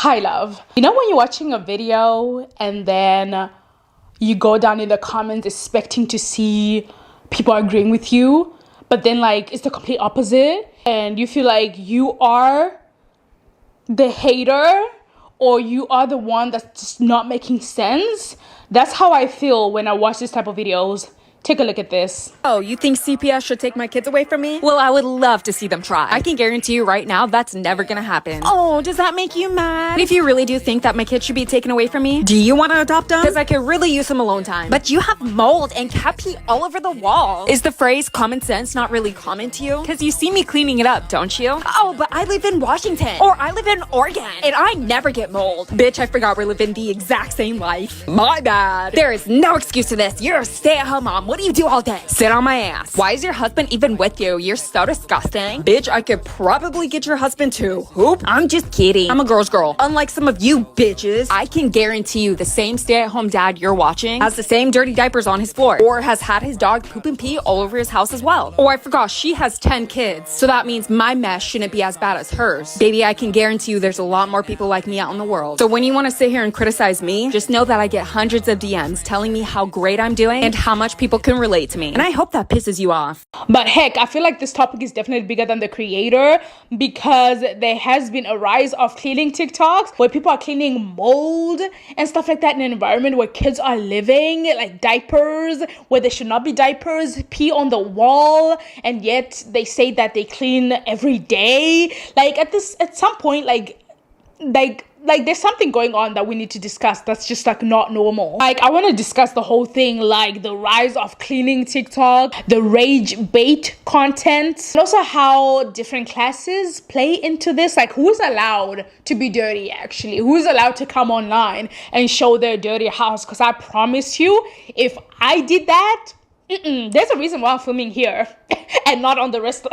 Hi love. You know when you're watching a video and then you go down in the comments expecting to see people agreeing with you, but then like it's the complete opposite and you feel like you are the hater or you are the one that's just not making sense? That's how I feel when I watch this type of videos. Take a look at this. Oh, you think CPS should take my kids away from me? Well, I would love to see them try. I can guarantee you right now that's never gonna happen. Oh, does that make you mad? If you really do think that my kids should be taken away from me, do you want to adopt them? Because I could really use some alone time. But you have mold and cat pee all over the wall. Is the phrase common sense not really common to you? Because you see me cleaning it up, don't you? Oh, but I live in Washington. Or I live in Oregon. And I never get mold. Bitch, I forgot we're living the exact same life. My bad. There is no excuse to this. You're a stay-at-home mom. What do you do all day? Sit on my ass. Why is your husband even with you? You're so disgusting. Bitch, I could probably get your husband too. Hoop. I'm just kidding. I'm a girl's girl. Unlike some of you bitches, I can guarantee you the same stay-at-home dad you're watching has the same dirty diapers on his floor or has had his dog poop and pee all over his house as well. Oh, I forgot she has 10 kids. So that means my mess shouldn't be as bad as hers. Baby, I can guarantee you there's a lot more people like me out in the world. So when you want to sit here and criticize me, just know that I get hundreds of DMs telling me how great I'm doing and how much people can relate to me. And I hope that pisses you off. But heck, I feel like this topic is definitely bigger than the creator because there has been a rise of cleaning TikToks where people are cleaning mold and stuff like that in an environment where kids are living, like diapers, where there should not be diapers, pee on the wall, and yet they say that they clean every day. Like at some point, like there's something going on that we need to discuss that's just like not normal. Like I want to discuss the whole thing, like the rise of cleaning TikTok, the rage bait content, and also how different classes play into this. Like who's allowed to be dirty actually? Who's allowed to come online and show their dirty house? Because I promise you, if I did that, there's a reason why I'm filming here and not on the rest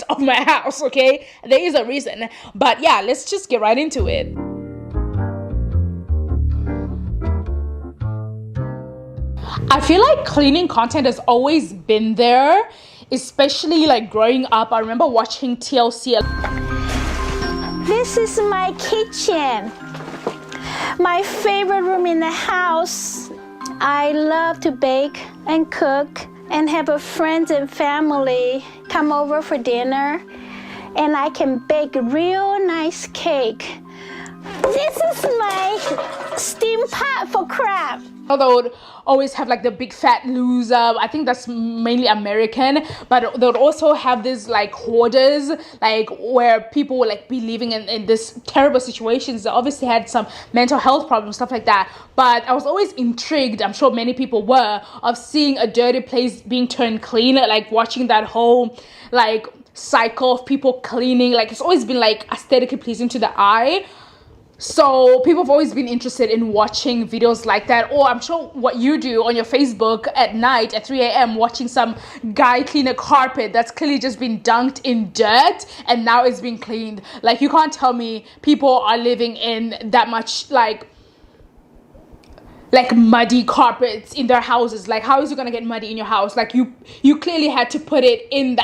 of my house, okay? There is a reason. But yeah, let's just get right into it. I feel like cleaning content has always been there, especially like growing up. I remember watching TLC. This is my kitchen, my favorite room in the house. I love to bake and cook and have a friends and family come over for dinner, and I can bake a real nice cake. This is my steam pot for crab. Although would always have like the big fat loser, I think that's mainly American, but they would also have this like hoarders, like where people would like be living in this terrible situations. They obviously had some mental health problems, stuff like that. But I was always intrigued, I'm sure many people were, of seeing a dirty place being turned clean, like watching that whole like cycle of people cleaning. Like it's always been like aesthetically pleasing to the eye. So people have always been interested in watching videos like that. Or I'm sure what you do on your Facebook at night at 3 a.m. watching some guy clean a carpet that's clearly just been dunked in dirt and now it's being cleaned. Like you can't tell me people are living in that much like muddy carpets in their houses. Like how is it gonna get muddy in your house? Like you clearly had to put it in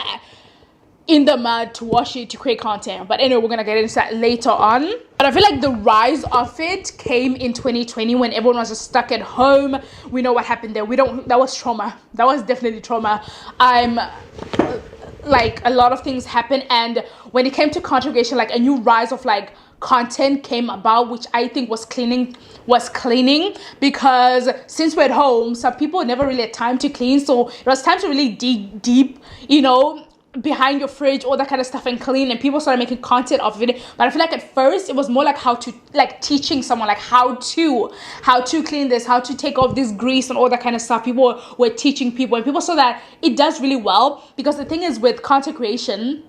the mud to wash it to create content. But anyway, we're gonna get into that later on. But I feel like the rise of it came in 2020 when everyone was just stuck at home. We know what happened there. That was trauma. That was definitely trauma. Like a lot of things happened, and when it came to contribution, like a new rise of like content came about, which I think was cleaning, because since we're at home, some people never really had time to clean, so it was time to really dig deep, you know, behind your fridge, all that kind of stuff, and clean, and people started making content of it. But I feel like at first it was more like how to, like teaching someone like how to clean this, how to take off this grease and all that kind of stuff. People were teaching people, and people saw that it does really well, because the thing is with content creation,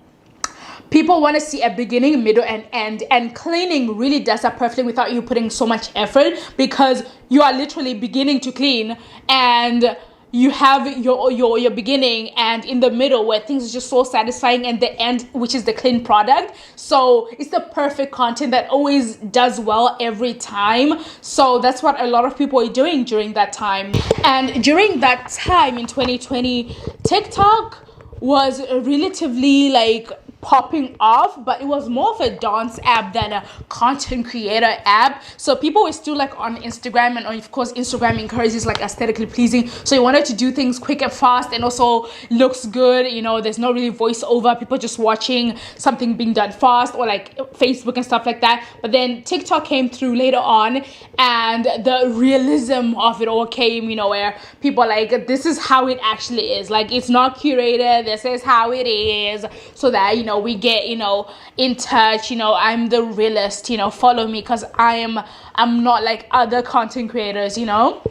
people want to see a beginning, middle, and end, and cleaning really does that perfectly without you putting so much effort, because you are literally beginning to clean and you have your beginning and in the middle where things are just so satisfying, and the end, which is the clean product. So it's the perfect content that always does well every time. So that's what a lot of people are doing during that time. And during that time in 2020, TikTok was relatively like popping off, but it was more of a dance app than a content creator app. So people were still like on Instagram, and of course Instagram encourages like aesthetically pleasing, so you wanted to do things quick and fast, and also looks good, you know, there's no really voiceover, people just watching something being done fast, or like Facebook and stuff like that. But then TikTok came through later on, and the realism of it all came, you know, where people are like, this is how it actually is, like it's not curated, this is how it is, so that, you know, we get, you know, in touch, you know, I'm the realist, you know, follow me, because I'm not like other content creators, you know.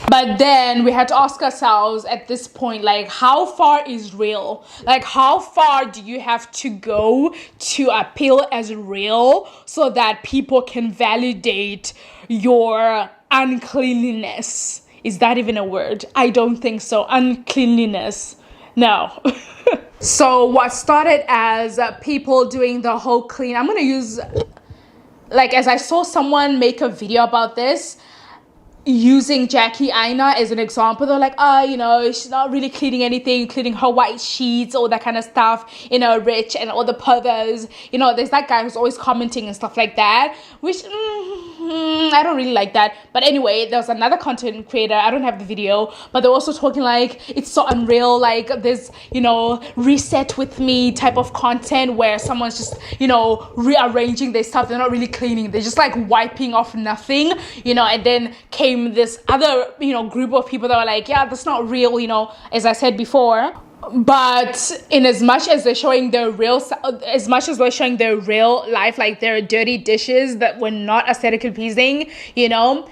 But then we had to ask ourselves at this point, like, how far is real? Like, how far do you have to go to appeal as real so that people can validate your uncleanliness? Is that even a word? I don't think so. Uncleanliness. No. So what started as people doing the whole clean, I'm going to use, like, as I saw someone make a video about this, using Jackie Aina as an example. They're like, you know, she's not really cleaning anything, cleaning her white sheets, all that kind of stuff, you know, rich, and all the pervers, you know, there's that guy who's always commenting and stuff like that, which I don't really like that. But anyway, there was another content creator, I don't have the video, but they're also talking like, it's so unreal, like this, you know, reset with me type of content where someone's just, you know, rearranging their stuff. They're not really cleaning, they're just like wiping off nothing, you know. And then came this other, you know, group of people that were like, yeah, that's not real, you know, as I said before. But in as much as they're showing their real, as much as we're showing their real life, like their dirty dishes that were not aesthetically pleasing, you know,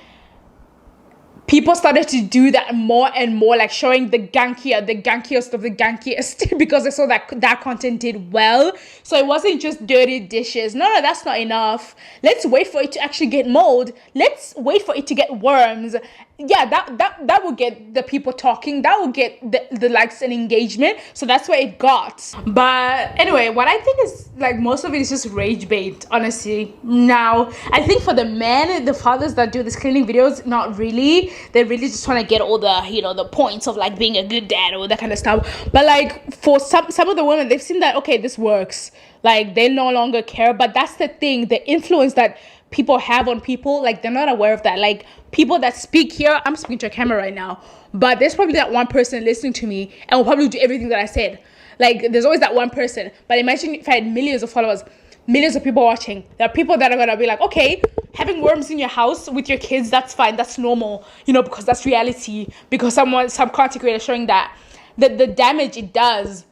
people started to do that more and more, like showing the gunkiest of the gunkiest because they saw that content did well. So it wasn't just dirty dishes. No, that's not enough. Let's wait for it to actually get mold. Let's wait for it to get worms. Yeah, that will get the people talking. That will get the likes and engagement. So that's where it got. But anyway, what I think is like most of it is just rage bait, honestly. Now, I think for the men, the fathers that do these cleaning videos, not really. They're really just trying to get all the, you know, the points of like being a good dad or that kind of stuff. But like for some of the women, they've seen that, okay, this works. Like they no longer care. But that's the thing, the influence that people have on people, like they're not aware of that. Like people that speak here, I'm speaking to a camera right now, but there's probably that one person listening to me and will probably do everything that I said. Like there's always that one person. But imagine if I had millions of followers, millions of people watching. There are people that are gonna be like, okay, having worms in your house with your kids, that's fine, that's normal, you know, because that's reality. Because some content creator showing that the damage it does.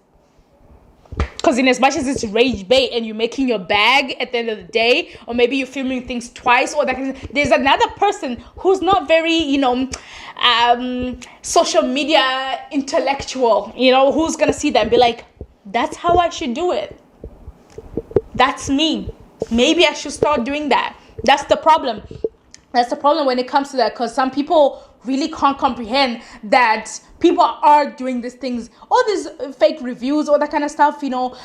Because in as much as it's rage bait and you're making your bag at the end of the day, or maybe you're filming things twice, or that kind of, there's another person who's not very, you know, social media intellectual, you know, who's gonna see that and be like, that's how I should do it. That's me. Maybe I should start doing that. That's the problem. That's the problem when it comes to that, because some people really can't comprehend that people are doing these things, all these fake reviews, all that kind of stuff, you know,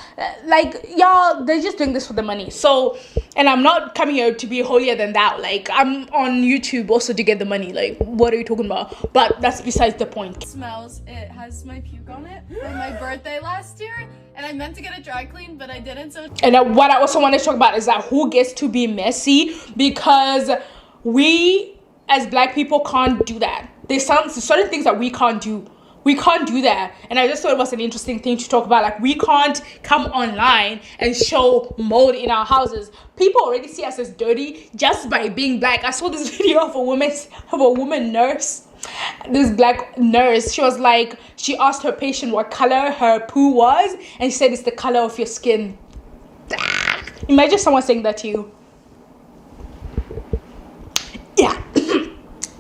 like, y'all, they're just doing this for the money. So, and I'm not coming here to be holier than thou. Like, I'm on YouTube also to get the money. Like, what are you talking about? But that's besides the point. It smells. It has my puke on it from my birthday last year, and I meant to get it dry cleaned, but I didn't. So. And what I also want to talk about is that who gets to be messy, because we as Black people can't do that. There's certain things that we can't do. We can't do that. And I just thought it was an interesting thing to talk about. Like, we can't come online and show mold in our houses. People already see us as dirty just by being Black. I saw this video of a woman nurse. This Black nurse, she was like, she asked her patient what color her poo was, and she said it's the color of your skin. Imagine someone saying that to you. Yeah.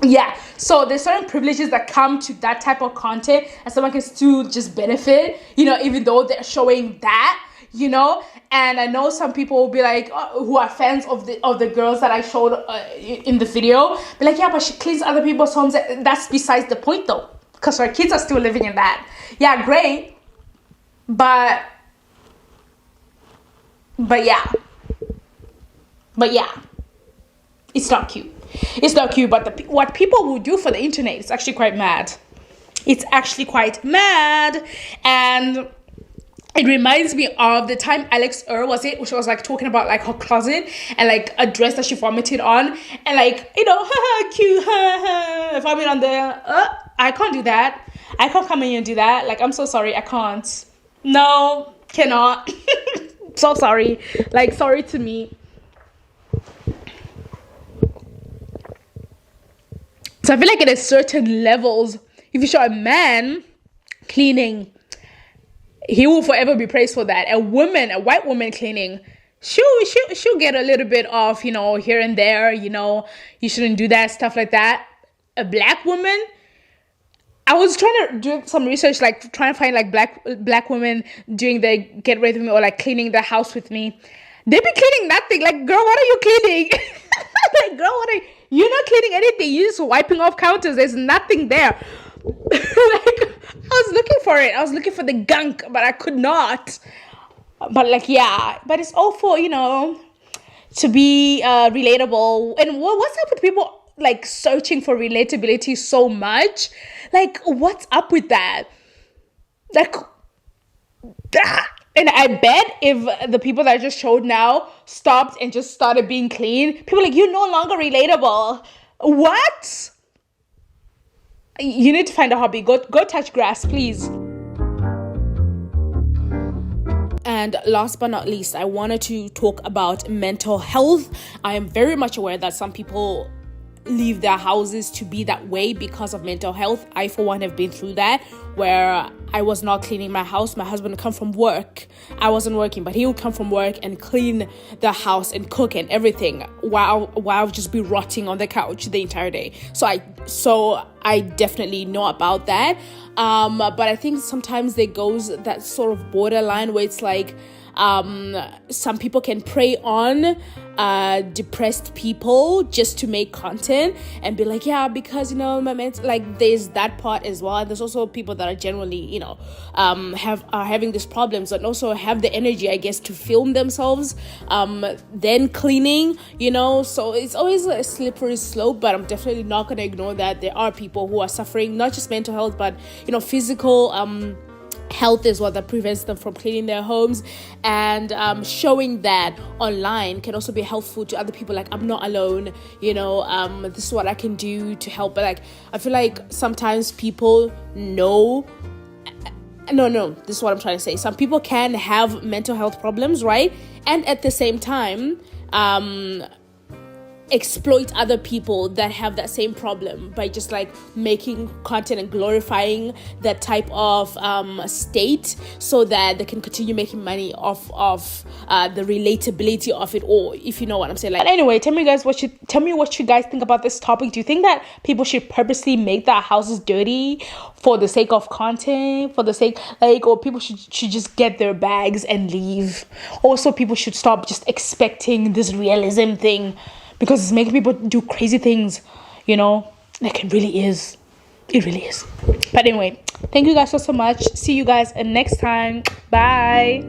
Yeah, so there's certain privileges that come to that type of content, and someone can still just benefit, you know, even though they're showing that, you know. And I know some people will be like, who are fans of the girls that I showed in the video, be like, yeah, but she cleans other people's homes. That's besides the point though, because her kids are still living in that. Yeah, great, but yeah, it's not cute. It's not cute, but what people will do for the internet is actually quite mad. It's actually quite mad. And it reminds me of the time Alex she was like talking about like her closet and like a dress that she vomited on, and like, you know, cute, vomit on there. I can't do that. I can't come in and do that. Like, I'm so sorry, I can't. No, cannot. So sorry. Like, sorry to me. So I feel like at a certain levels, if you show a man cleaning, he will forever be praised for that. A white woman cleaning, she'll get a little bit of, you know, here and there, you know, you shouldn't do that, stuff like that. A black woman, I was trying to do some research, like trying to find like black women doing the get ready with me or like cleaning the house with me. They be cleaning nothing. Like, girl, what are you cleaning? Like, girl, you're not cleaning anything. You're just wiping off counters. There's nothing there. Like, I was looking for it. I was looking for the gunk, but I could not. But like, yeah, but it's all for, you know, to be relatable. And what's up with people like searching for relatability so much? Like, what's up with that? Like, and I bet if the people that I just showed now stopped and just started being clean, people are like, you're no longer relatable. What? You need to find a hobby. Go touch grass, please. And last but not least, I wanted to talk about mental health. I am very much aware that some people leave their houses to be that way because of mental health. I, for one, have been through that, where I was not cleaning my house. My husband would come from work. I wasn't working, but he would come from work and clean the house and cook and everything while I would just be rotting on the couch the entire day. So I definitely know about that. But I think sometimes there goes that sort of borderline where it's like, some people can prey on depressed people just to make content and be like, yeah, because, you know, like, there's that part as well. And there's also people that are generally, you know, are having these problems and also have the energy, I guess, to film themselves then cleaning, you know. So it's always a slippery slope, but I'm definitely not going to ignore that there are people who are suffering not just mental health, but, you know, physical health is what that prevents them from cleaning their homes. And showing that online can also be helpful to other people. Like, I'm not alone, you know, this is what I can do to help. But like, I feel like sometimes people know, no, this is what I'm trying to say. Some people can have mental health problems, right? And at the same time, exploit other people that have that same problem by just like making content and glorifying that type of state so that they can continue making money off of the relatability of it all, if you know what I'm saying. Like, but anyway, tell me what you guys think about this topic. Do you think that people should purposely make their houses dirty for the sake of content, for the sake, like, or people should just get their bags and leave? Also, people should stop just expecting this realism thing, because it's making people do crazy things, you know. Like, it really is. But anyway, thank you guys so much. See you guys next time. Bye.